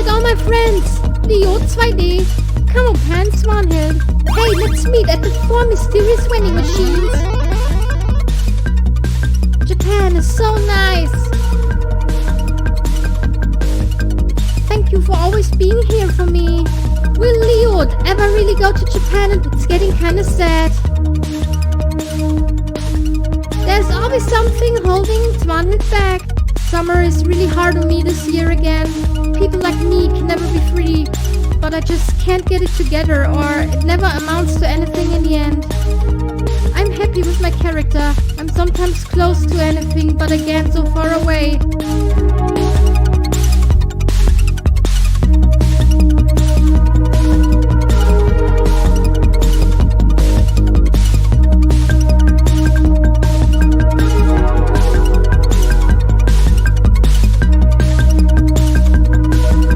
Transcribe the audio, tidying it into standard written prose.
meet all my friends. Leo 2D. Come on, Pan Swanhild. Hey, let's meet at the 4 mysterious vending machines. Japan is so nice. Thank you for always being here for me. Will Leo ever really go to Japan? And it's getting kinda sad. There's always something holding Swanhild back. Summer is really hard on me this year again. People like me can never be free, but I just can't get it together, or it never amounts to anything in the end. I'm happy with my character. I'm sometimes close to anything, but again so far away.